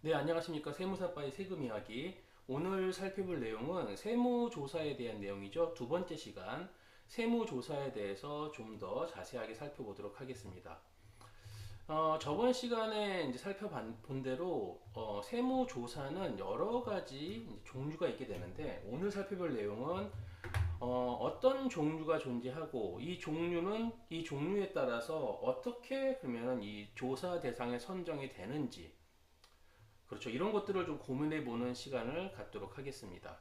네, 안녕하십니까. 세무사빠의 세금 이야기. 오늘 살펴볼 내용은 세무조사에 대한 내용이죠. 두 번째 시간, 세무조사에 대해서 좀 더 자세하게 살펴보도록 하겠습니다. 저번 시간에 이제 살펴본 대로, 세무조사는 여러 가지 이제 종류가 있게 되는데, 오늘 살펴볼 내용은, 어떤 종류가 존재하고, 이 종류에 따라서 어떻게 그러면 이 조사 대상에 선정이 되는지, 그렇죠. 이런 것들을 좀 고민해 보는 시간을 갖도록 하겠습니다.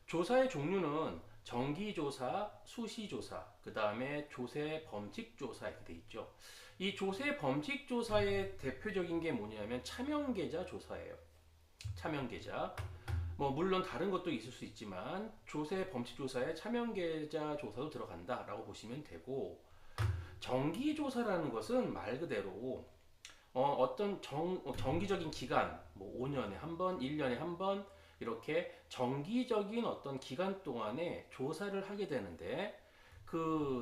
조사의 종류는 정기조사, 수시조사, 그 다음에 조세 범칙조사 이렇게 돼 있죠. 이 조세 범칙조사의 대표적인 게 뭐냐면 차명계좌 조사예요. 차명계좌. 뭐 물론 다른 것도 있을 수 있지만 조세 범칙조사에 차명계좌 조사도 들어간다라고 보시면 되고, 정기조사라는 것은 말 그대로 어떤 정기적인 기간, 뭐 5년에 한 번, 1년에 한 번, 이렇게 정기적인 어떤 기간 동안에 조사를 하게 되는데,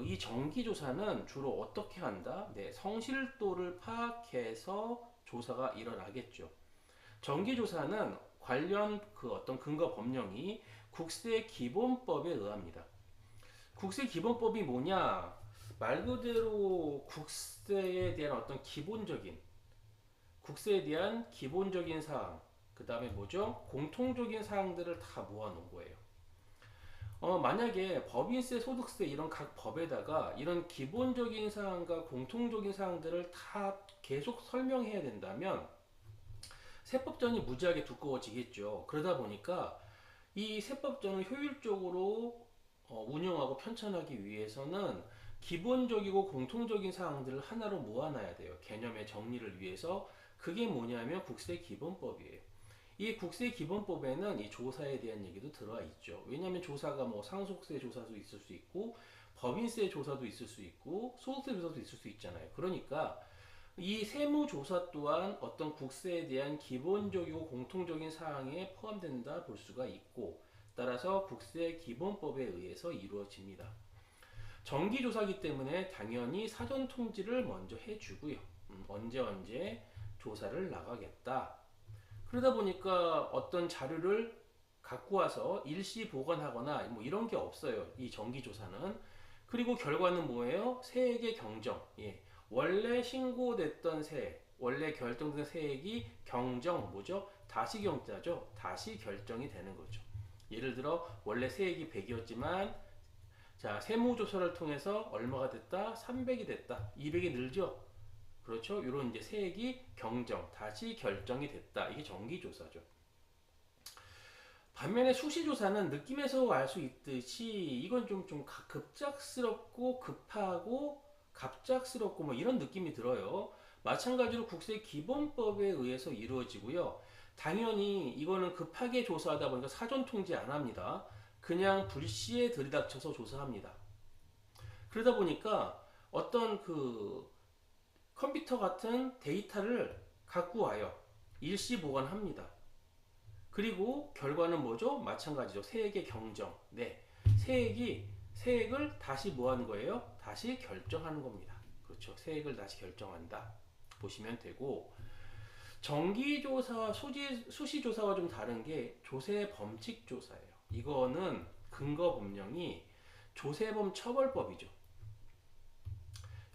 이 정기조사는 주로 어떻게 한다? 네, 성실도를 파악해서 조사가 일어나겠죠. 정기조사는 관련 어떤 근거 법령이 국세기본법에 의합니다. 국세기본법이 뭐냐? 말 그대로 국세에 대한 어떤 국세에 대한 기본적인 사항, 그 다음에 뭐죠? 공통적인 사항들을 다 모아놓은 거예요. 만약에 법인세, 소득세 이런 각 법에다가 이런 기본적인 사항과 공통적인 사항들을 다 계속 설명해야 된다면 세법전이 무지하게 두꺼워지겠죠. 그러다 보니까 이 세법전을 효율적으로 운영하고 편찬하기 위해서는 기본적이고 공통적인 사항들을 하나로 모아놔야 돼요. 개념의 정리를 위해서. 그게 뭐냐면 국세기본법이에요. 이 국세기본법에는 이 조사에 대한 얘기도 들어와 있죠. 왜냐하면 조사가 뭐 상속세 조사도 있을 수 있고, 법인세 조사도 있을 수 있고, 소득세 조사도 있을 수 있잖아요. 그러니까 이 세무조사 또한 어떤 국세에 대한 기본적이고 공통적인 사항에 포함된다 볼 수가 있고, 따라서 국세기본법에 의해서 이루어집니다. 정기조사기 때문에 당연히 사전 통지를 먼저 해주고요. 언제 조사를 나가겠다. 그러다 보니까 어떤 자료를 갖고 와서 일시 보관하거나 뭐 이런 게 없어요. 이 정기조사는. 그리고 결과는 뭐예요? 세액의 경정. 예. 원래 신고됐던 세액, 원래 결정된 세액이 경정, 뭐죠? 다시경자죠. 다시 결정이 되는 거죠. 예를 들어 원래 세액이 100이었지만 자, 세무조사를 통해서 얼마가 됐다? 300이 됐다. 200이 늘죠? 그렇죠? 이런 이제 세액이 경정, 다시 결정이 됐다. 이게 정기조사죠. 반면에 수시조사는 느낌에서 알 수 있듯이 이건 좀 급작스럽고 급하고 갑작스럽고 뭐 이런 느낌이 들어요. 마찬가지로 국세기본법에 의해서 이루어지고요. 당연히 이거는 급하게 조사하다 보니까 사전 통지 안 합니다. 그냥 불시에 들이닥쳐서 조사합니다. 그러다 보니까 어떤 컴퓨터 같은 데이터를 갖고 와요. 일시 보관합니다. 그리고 결과는 뭐죠? 마찬가지죠. 세액의 경정. 네. 세액을 다시 뭐 하는 거예요? 다시 결정하는 겁니다. 그렇죠. 세액을 다시 결정한다. 보시면 되고, 정기조사와 수시조사와 좀 다른 게 조세범칙조사예요. 이거는 근거 법령이 조세범 처벌법이죠.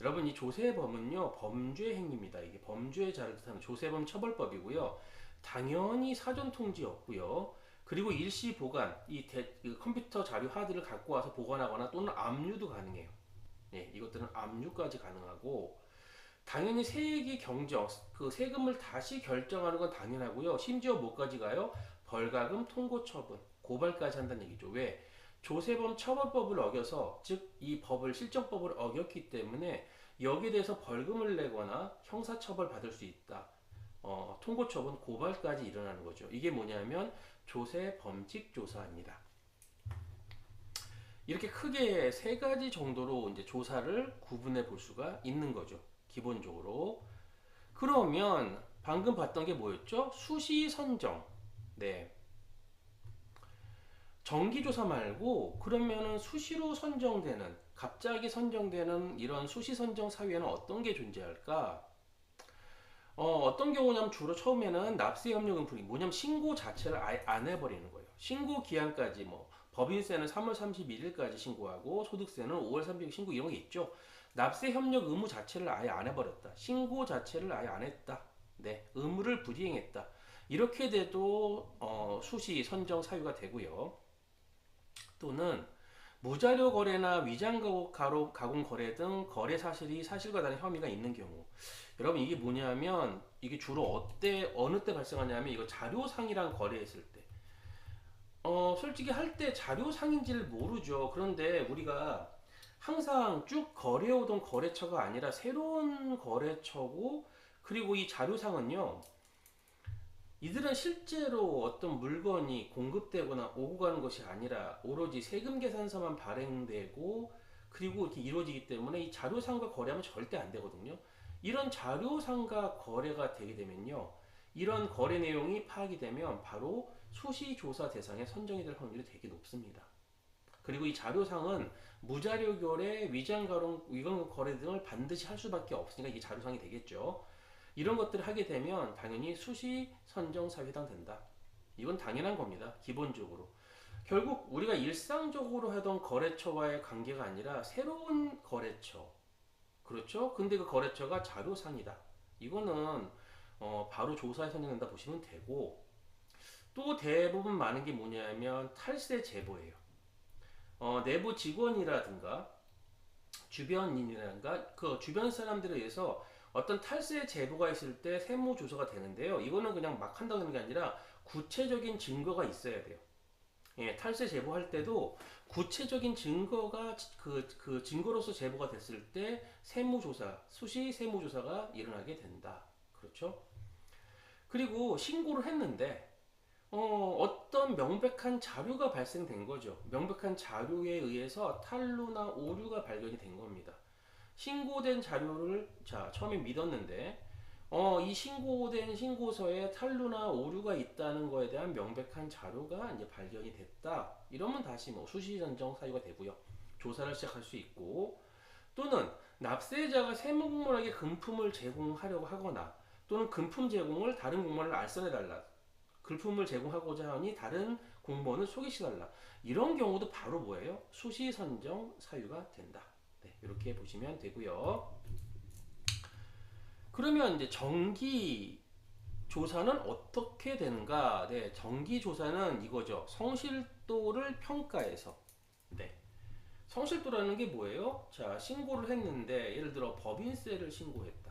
여러분, 이 조세범은요, 범죄 행위입니다. 이게 범죄의 자를 뜻하는 조세범 처벌법이고요. 당연히 사전 통지 없고요. 그리고 일시 보관, 컴퓨터 자료 하드를 갖고 와서 보관하거나 또는 압류도 가능해요. 네, 이것들은 압류까지 가능하고, 당연히 세액이 경정, 세금을 다시 결정하는 건 당연하고요. 심지어 뭐까지 가요? 벌가금 통고 처분, 고발까지 한다는 얘기죠. 왜? 조세범 처벌법을 어겨서, 즉 이 실정법을 어겼기 때문에 여기에 대해서 벌금을 내거나 형사처벌 받을 수 있다. 통고처분, 고발까지 일어나는 거죠. 이게 뭐냐면 조세범칙조사입니다. 이렇게 크게 세 가지 정도로 이제 조사를 구분해 볼 수가 있는 거죠. 기본적으로. 그러면 방금 봤던 게 뭐였죠? 수시 선정. 네. 정기조사 말고 그러면은 수시로 선정되는, 갑자기 선정되는 이런 수시 선정 사유에는 어떤 게 존재할까? 어떤 경우냐면 주로 처음에는 납세협력금품이 뭐냐면 신고 자체를 아예 안 해버리는 거예요. 신고 기한까지 뭐 법인세는 3월 31일까지 신고하고 소득세는 5월 30일 신고 이런 게 있죠. 납세협력 의무 자체를 아예 안 해버렸다. 신고 자체를 아예 안 했다. 네, 의무를 불이행했다. 이렇게 돼도 수시 선정 사유가 되고요. 또는 무자료 거래나 위장 가공 거래 등 거래 사실이 사실과 다른 혐의가 있는 경우. 여러분 이게 뭐냐면 이게 주로 어느 때 발생하냐면 이거 자료상이랑 거래했을 때. 솔직히 할 때 자료상인지를 모르죠. 그런데 우리가 항상 쭉 거래해오던 거래처가 아니라 새로운 거래처고, 그리고 이 자료상은요, 이들은 실제로 어떤 물건이 공급되거나 오고 가는 것이 아니라 오로지 세금 계산서만 발행되고 그리고 이렇게 이루어지기 때문에 이 자료상과 거래하면 절대 안 되거든요. 이런 자료상과 거래가 되게 되면요, 이런 거래 내용이 파악이 되면 바로 수시조사 대상에 선정이 될 확률이 되게 높습니다. 그리고 이 자료상은 무자료 거래, 위장 거래 등을 반드시 할 수밖에 없으니까 이게 자료상이 되겠죠. 이런 것들을 하게 되면 당연히 수시 선정사유에 해당된다. 이건 당연한 겁니다. 기본적으로. 결국 우리가 일상적으로 하던 거래처와의 관계가 아니라 새로운 거래처. 그렇죠? 근데 그 거래처가 자료상이다. 이거는 바로 조사에 선정된다 보시면 되고, 또 대부분 많은 게 뭐냐면 탈세 제보예요. 내부 직원이라든가 주변인이라든가 그 주변 사람들에 의해서 어떤 탈세 제보가 있을 때 세무조사가 되는데요. 이거는 그냥 막 한다고 하는 게 아니라 구체적인 증거가 있어야 돼요. 예, 탈세 제보할 때도 구체적인 증거가 그 증거로서 제보가 됐을 때 수시 세무조사가 일어나게 된다. 그렇죠? 그리고 신고를 했는데 어떤 명백한 자료가 발생된 거죠. 명백한 자료에 의해서 탈루나 오류가 발견이 된 겁니다. 신고된 자료를 처음에 믿었는데 이 신고된 신고서에 탈루나 오류가 있다는 거에 대한 명백한 자료가 이제 발견이 됐다. 이러면 다시 뭐 수시전정 사유가 되고요. 조사를 시작할 수 있고, 또는 납세자가 세무공무원에게 금품을 제공하려고 하거나 또는 금품 제공을 다른 공무원을 알선해달라. 금품을 제공하고자 하니 다른 공무원을 소개시달라. 이런 경우도 바로 뭐예요? 수시 선정 사유가 된다. 네, 이렇게 보시면 되고요. 그러면 이제 정기 조사는 어떻게 되는가? 네, 정기 조사는 이거죠. 성실도를 평가해서. 네. 성실도라는 게 뭐예요? 자, 신고를 했는데 예를 들어 법인세를 신고했다.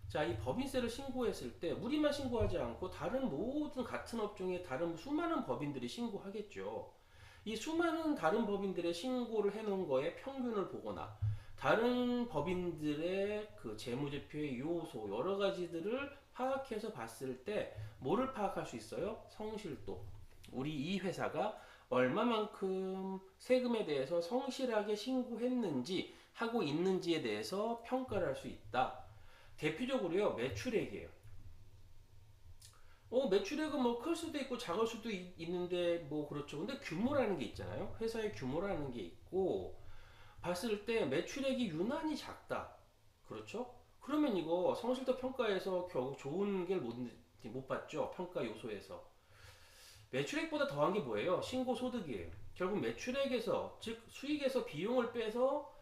자, 이 법인세를 신고했을 때 우리만 신고하지 않고 다른 모든 같은 업종의 다른 수많은 법인들이 신고하겠죠. 이 수많은 다른 법인들의 신고를 해놓은 거에 평균을 보거나 다른 법인들의 그 재무제표의 요소 여러 가지들을 파악해서 봤을 때 뭐를 파악할 수 있어요? 성실도. 우리 이 회사가 얼마만큼 세금에 대해서 성실하게 신고했는지 하고 있는지에 대해서 평가를 할 수 있다. 대표적으로요, 매출액이에요. 매출액은 뭐 클 수도 있고 작을 수도 있는데 뭐 그렇죠. 근데 규모라는 게 있잖아요. 회사의 규모라는 게 있고 봤을 때 매출액이 유난히 작다. 그렇죠? 그러면 이거 성실도 평가에서 결국 좋은 게 못 받죠. 평가 요소에서. 매출액보다 더한 게 뭐예요? 신고 소득이에요. 결국 매출액에서 즉 수익에서 비용을 빼서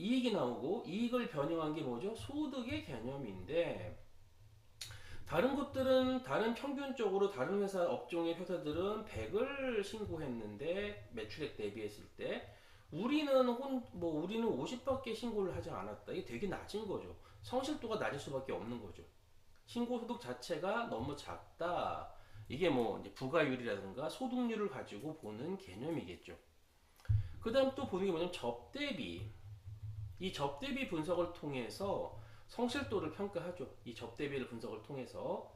이익이 나오고 이익을 변형한 게 뭐죠? 소득의 개념인데, 다른 곳들은 다른 평균적으로 다른 회사 업종의 회사들은 100을 신고했는데 매출액 대비했을 때 우리는 50밖에 신고를 하지 않았다. 이게 되게 낮은 거죠. 성실도가 낮을 수밖에 없는 거죠. 신고 소득 자체가 너무 작다. 이게 뭐 이제 부가율이라든가 소득률을 가지고 보는 개념이겠죠. 그다음 또 보는 게 뭐냐면 접대비. 이 접대비 분석을 통해서 성실도를 평가하죠. 이 접대비를 분석을 통해서.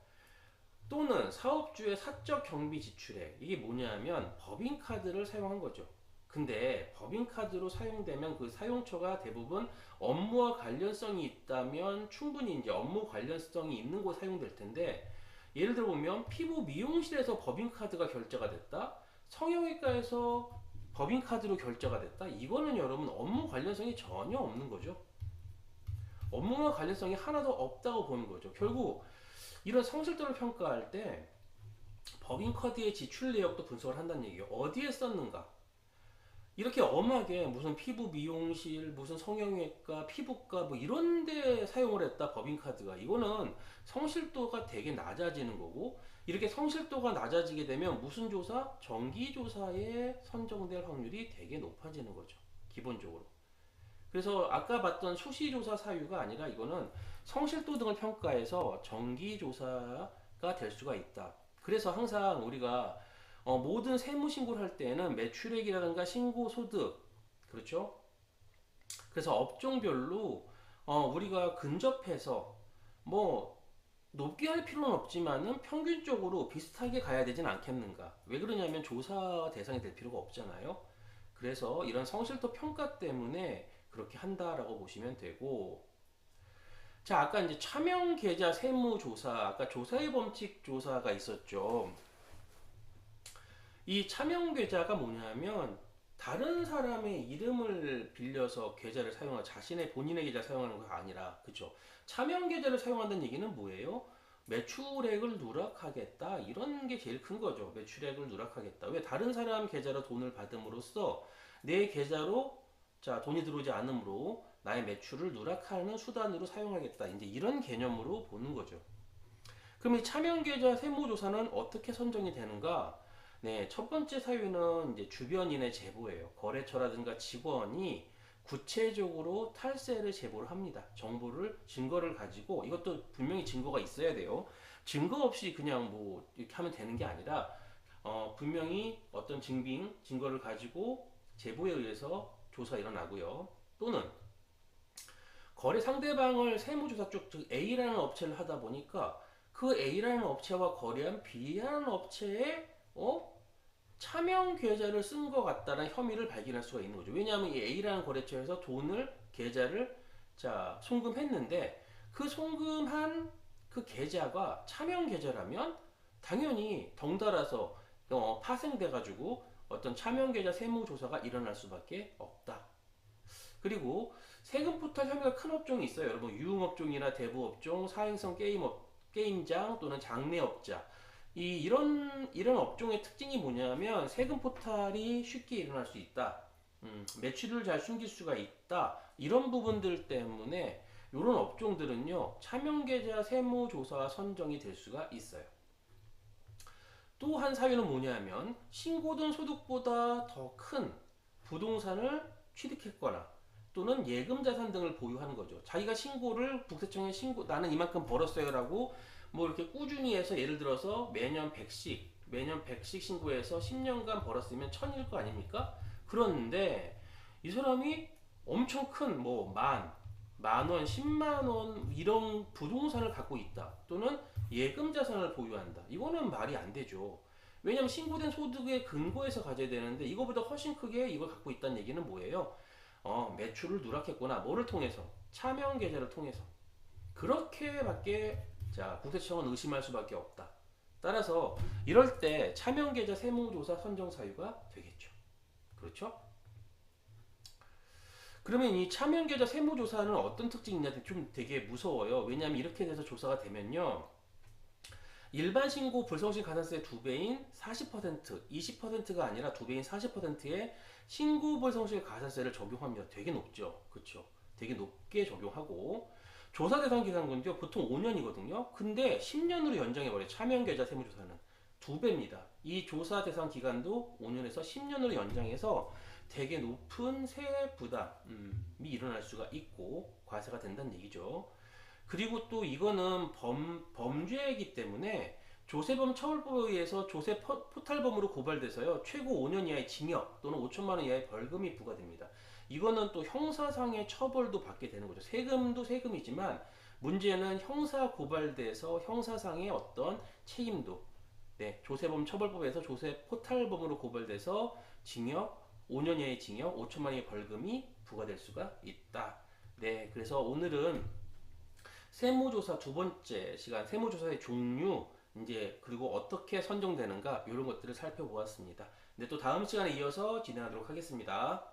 또는 사업주의 사적 경비 지출액. 이게 뭐냐면 법인카드를 사용한 거죠. 근데 법인카드로 사용되면 그 사용처가 대부분 업무와 관련성이 있다면 충분히 이제 업무 관련성이 있는 곳 사용될 텐데, 예를 들어 보면 피부 미용실에서 법인카드가 결제가 됐다. 성형외과에서 법인카드로 결제가 됐다. 이거는 여러분 업무 관련성이 전혀 없는 거죠. 업무와 관련성이 하나도 없다고 보는 거죠. 결국 이런 성실도를 평가할 때 법인카드의 지출 내역도 분석을 한다는 얘기예요. 어디에 썼는가? 이렇게 엄하게 무슨 피부 미용실, 무슨 성형외과, 피부과 뭐 이런 데 사용을 했다 법인카드가, 이거는 성실도가 되게 낮아지는 거고, 이렇게 성실도가 낮아지게 되면 무슨 조사? 정기조사에 선정될 확률이 되게 높아지는 거죠. 기본적으로. 그래서 아까 봤던 수시조사 사유가 아니라 이거는 성실도 등을 평가해서 정기조사가 될 수가 있다. 그래서 항상 우리가 모든 세무 신고를 할 때는 매출액이라든가 신고 소득, 그렇죠? 그래서 업종별로 우리가 근접해서 뭐 높게 할 필요는 없지만은 평균적으로 비슷하게 가야 되진 않겠는가? 왜 그러냐면 조사 대상이 될 필요가 없잖아요. 그래서 이런 성실도 평가 때문에 그렇게 한다라고 보시면 되고, 자, 아까 이제 차명 계좌 세무 조사, 아까 조사의 범칙 조사가 있었죠. 이 차명 계좌가 뭐냐면 다른 사람의 이름을 빌려서 계좌를 사용하, 자신의 본인의 계좌를 사용하는 거 아니라, 그죠? 차명 계좌를 사용한다는 얘기는 뭐예요? 매출액을 누락하겠다, 이런 게 제일 큰 거죠. 매출액을 누락하겠다. 왜? 다른 사람 계좌로 돈을 받음으로써 내 계좌로 자 돈이 들어오지 않으므로 나의 매출을 누락하는 수단으로 사용하겠다, 이제 이런 개념으로 보는 거죠. 그럼 이 차명 계좌 세무조사는 어떻게 선정이 되는가? 네, 첫 번째 사유는 이제 주변인의 제보예요. 거래처라든가 직원이 구체적으로 탈세를 제보를 합니다. 정보를, 증거를 가지고, 이것도 분명히 증거가 있어야 돼요. 증거 없이 그냥 뭐 이렇게 하면 되는 게 아니라 분명히 어떤 증거를 가지고 제보에 의해서 조사 일어나고요. 또는 거래 상대방을 세무조사 쪽, 즉 A라는 업체를 하다 보니까 그 A라는 업체와 거래한 B라는 업체에 차명 계좌를 쓴 것 같다는 혐의를 발견할 수가 있는 거죠. 왜냐하면 이 A라는 거래처에서 돈을, 계좌를 자 송금했는데 그 송금한 그 계좌가 차명 계좌라면 당연히 덩달아서 파생돼 가지고 어떤 차명 계좌 세무 조사가 일어날 수밖에 없다. 그리고 세금 포탈 혐의가 큰 업종이 있어요. 여러분, 유흥업종이나 대부업종, 사행성 게임장 또는 장례업자, 이런 업종의 특징이 뭐냐면 세금 포탈이 쉽게 일어날 수 있다. 매출을 잘 숨길 수가 있다. 이런 부분들 때문에 이런 업종들은요, 차명계좌 세무조사 선정이 될 수가 있어요. 또 한 사유는 뭐냐면 신고된 소득보다 더 큰 부동산을 취득했거나 또는 예금 자산 등을 보유하는 거죠. 자기가 신고를 국세청에 나는 이만큼 벌었어요라고 뭐 이렇게 꾸준히 해서, 예를 들어서 매년 100씩 신고해서 10년간 벌었으면 1000일 거 아닙니까? 그런데 이 사람이 엄청 큰 뭐 만 원, 10만 원 이런 부동산을 갖고 있다. 또는 예금 자산을 보유한다. 이거는 말이 안 되죠. 왜냐면 신고된 소득의 근거에서 가져야 되는데 이거보다 훨씬 크게 이걸 갖고 있다는 얘기는 뭐예요? 매출을 누락했구나. 뭐를 통해서? 차명 계좌를 통해서. 그렇게밖에 자 국세청은 의심할 수밖에 없다. 따라서 이럴 때 차명 계좌 세무조사 선정 사유가 되겠죠. 그렇죠? 그러면 이 차명 계좌 세무조사는 어떤 특징이 있냐, 좀 되게 무서워요. 왜냐하면 이렇게 돼서 조사가 되면요, 일반 신고 불성실 가산세 2배인 40%, 20%가 아니라 2배인 40%의 신고 불성실 가산세를 적용합니다. 되게 높죠. 그렇죠? 되게 높게 적용하고, 조사 대상 기간은요 보통 5년이거든요. 근데 10년으로 연장해버려요. 차명 계좌 세무조사는 2배입니다. 이 조사 대상 기간도 5년에서 10년으로 연장해서 되게 높은 세액 부담이 일어날 수가 있고 과세가 된다는 얘기죠. 그리고 또 이거는 범죄이기 때문에 조세범 처벌법에 의해서 조세 포탈범으로 고발돼서요, 최고 5년 이하의 징역 또는 5천만 원 이하의 벌금이 부과됩니다. 이거는 또 형사상의 처벌도 받게 되는 거죠. 세금도 세금이지만 문제는 형사 고발돼서 형사상의 어떤 책임도, 네, 조세범 처벌법에서 조세 포탈범으로 고발돼서 징역 5년 이하의 징역, 5천만 원의 벌금이 부과될 수가 있다. 네, 그래서 오늘은 세무조사 두 번째 시간, 세무조사의 종류, 이제 그리고 어떻게 선정되는가 이런 것들을 살펴보았습니다. 네, 또 다음 시간에 이어서 진행하도록 하겠습니다.